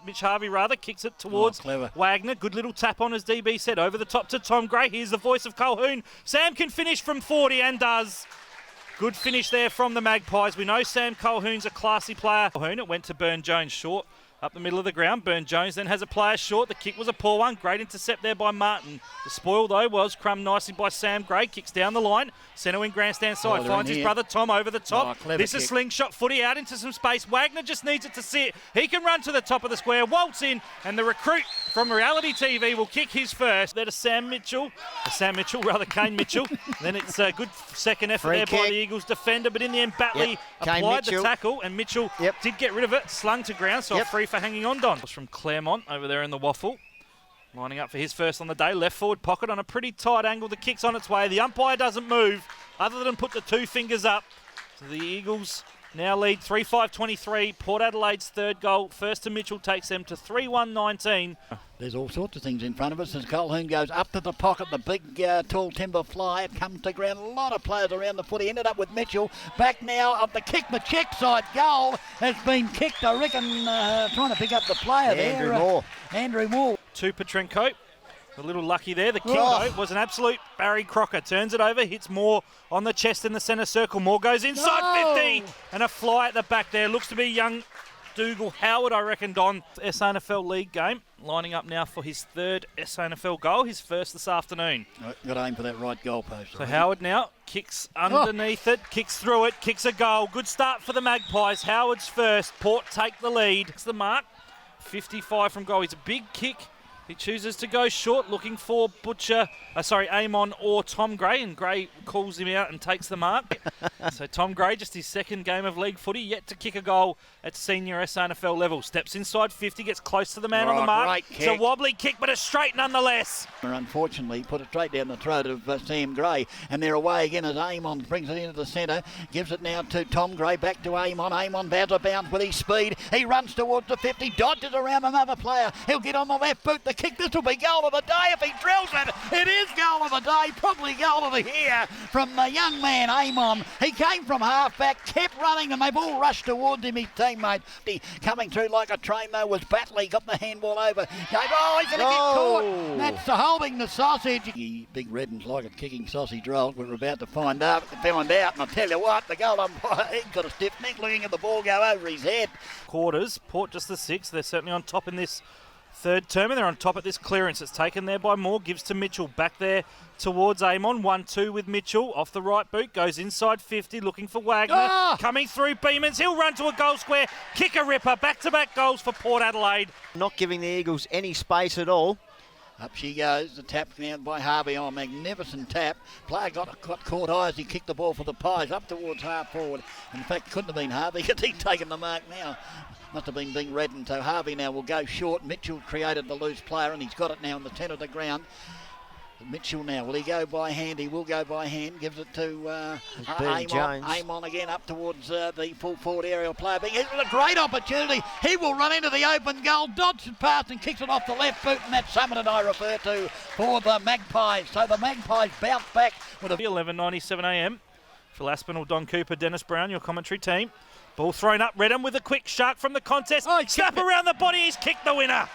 Mitch Harvey rather, kicks it towards Wagner. Good little tap on, as DB said, over the top to Tom Gray. Here's the voice of Calhoun. Sam can finish from 40 and does. Good finish there from the Magpies. We know Sam Calhoun's a classy player. Calhoun, it went to Burn Jones short. Up the middle of the ground, Burn Jones then has a player short. The kick was a poor one. Great intercept there by Martin. The spoil, though, was crumbed nicely by Sam Gray. Kicks down the line. Centre wing grandstand side. Finds his brother Tom over the top. This is slingshot footy out into some space. Wagner just needs it to sit. He can run to the top of the square, waltz in, and the recruit from Reality TV will kick his first. There to Kane Mitchell. Then it's a good second effort there by the Eagles defender, but in the end, Batley applied the tackle, and Mitchell did get rid of it, slung to ground, so a free for hanging on, Don. From Claremont over there in the waffle. Lining up for his first on the day. Left forward pocket on a pretty tight angle. The kick's on its way. The umpire doesn't move other than put the two fingers up. So the Eagles now lead 3-5-23. Port Adelaide's third goal. First to Mitchell takes them to 3-1-19. There's all sorts of things in front of us as Calhoun goes up to the pocket. The big tall timber fly. It comes to ground. A lot of players around the footy. Ended up with Mitchell. Back now of the kick. The check side goal has been kicked. I reckon trying to pick up the player there. Andrew Moore. To Petrenko. A little lucky there. The kick, though, was an absolute Barry Crocker. Turns it over, hits Moore on the chest in the centre circle. Moore goes inside 50. And a fly at the back there. Looks to be young Dougal Howard, I reckon, Don. SANFL League game. Lining up now for his third SANFL goal. His first this afternoon. Got to aim for that right goalpost. So Howard now kicks underneath it. Kicks through it. Kicks a goal. Good start for the Magpies. Howard's first. Port take the lead. It's the mark. 55 from goal. He's a big kick. He chooses to go short, looking for Amon or Tom Gray, and Gray calls him out and takes the mark. So Tom Gray, just his second game of league footy, yet to kick a goal at senior SANFL level. Steps inside 50, gets close to the man on the mark. It's a wobbly kick, but a straight nonetheless. Unfortunately, put it straight down the throat of Sam Gray, and they're away again as Amon brings it into the centre, gives it now to Tom Gray, back to Amon. Amon bounds bounce with his speed. He runs towards the 50, dodges around another player. He'll get on the left boot. The kick, this will be goal of the day if he drills it. It is goal of the day, probably goal of the year from the young man Amon. He came from half-back, kept running, and they've all rushed towards him, his teammate. Coming through like a train, though, was Batley. Got the handball over. He's going to get caught. That's holding the sausage. Big Red ones like a kicking sausage roll. We're about to find out. And I'll tell you what, the goal umpire, he's got a stiff neck looking at the ball go over his head. Quarters, Port just the sixth. They're certainly on top in this third term, and they're on top at this clearance. It's taken there by Moore, gives to Mitchell, back there towards Amon. 1-2 with Mitchell, off the right boot, goes inside 50, looking for Wagner. Coming through Beamans, he'll run to a goal square, kick a ripper, back-to-back goals for Port Adelaide. Not giving the Eagles any space at all. Up she goes, the tap now by Harvey. Oh, magnificent tap. Player got caught eye as he kicked the ball for the Pies up towards half forward. In fact, couldn't have been Harvey because he's taken the mark now. Must have been Big Redden. So Harvey now will go short. Mitchell created the loose player and he's got it now in the 10 of the ground. Mitchell now, will he go by hand? He will go by hand. Gives it to Amon. Amon again up towards the full forward aerial player. It's a great opportunity. He will run into the open goal, dodges it past and kicks it off the left boot, and that's something I refer to for the Magpies. So the Magpies bounce back with a 11:97 a.m. Phil Aspinall, Don Cooper, Dennis Brown, your commentary team. Ball thrown up, Redham with a quick shark from the contest. Snap around the body, he's kicked the winner.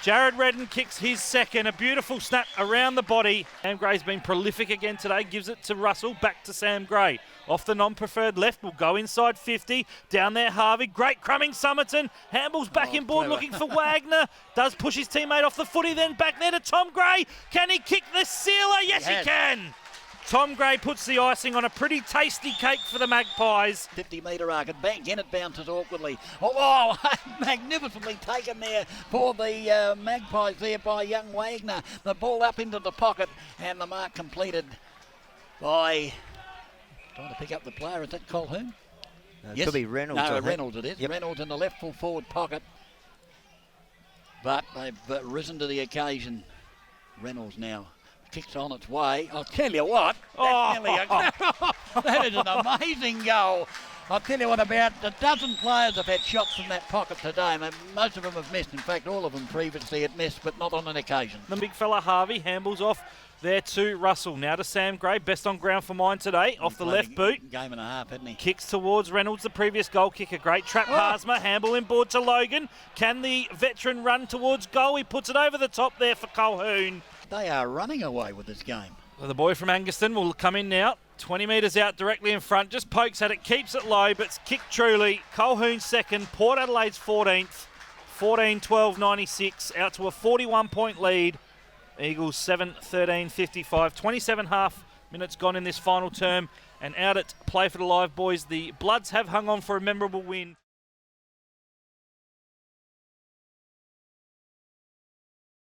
Jared Redden kicks his second, a beautiful snap around the body. Sam Gray's been prolific again today, gives it to Russell, back to Sam Gray. Off the non-preferred left, will go inside 50, down there Harvey, great crumbing Somerton, handballs back in board looking for Wagner, does push his teammate off the footy, then back there to Tom Gray. Can he kick the sealer? Yes, he can. Tom Gray puts the icing on a pretty tasty cake for the Magpies. 50-metre arc, and again it bounces awkwardly. Oh, magnificently taken there for the Magpies there by young Wagner. The ball up into the pocket, and the mark completed by, trying to pick up the player, is that Calhoun? It could be Reynolds. No, Reynolds it is. Yep. Reynolds in the left full forward pocket. But they've risen to the occasion. Reynolds now. Kicks on its way. I'll tell you what, that is an amazing goal. I'll tell you what, about a dozen players have had shots from that pocket today, and most of them have missed. In fact, all of them previously had missed, but not on an occasion. The big fella Harvey handballs off there to Russell. Now to Sam Gray, best on ground for mine today, off the left boot. Game and a half, hasn't he? Kicks towards Reynolds, the previous goal kicker. Great trap, Harsma. Handball inboard to Logan. Can the veteran run towards goal? He puts it over the top there for Colquhoun. They are running away with this game. Well, the boy from Angaston will come in now. 20 metres out directly in front. Just pokes at it, keeps it low, but it's kicked truly. Colquhoun second, Port Adelaide's 14th. 14-12-96, out to a 41-point lead. Eagles 7-13-55. 27.5 minutes gone in this final term. And out at Play for the Live, boys. The Bloods have hung on for a memorable win.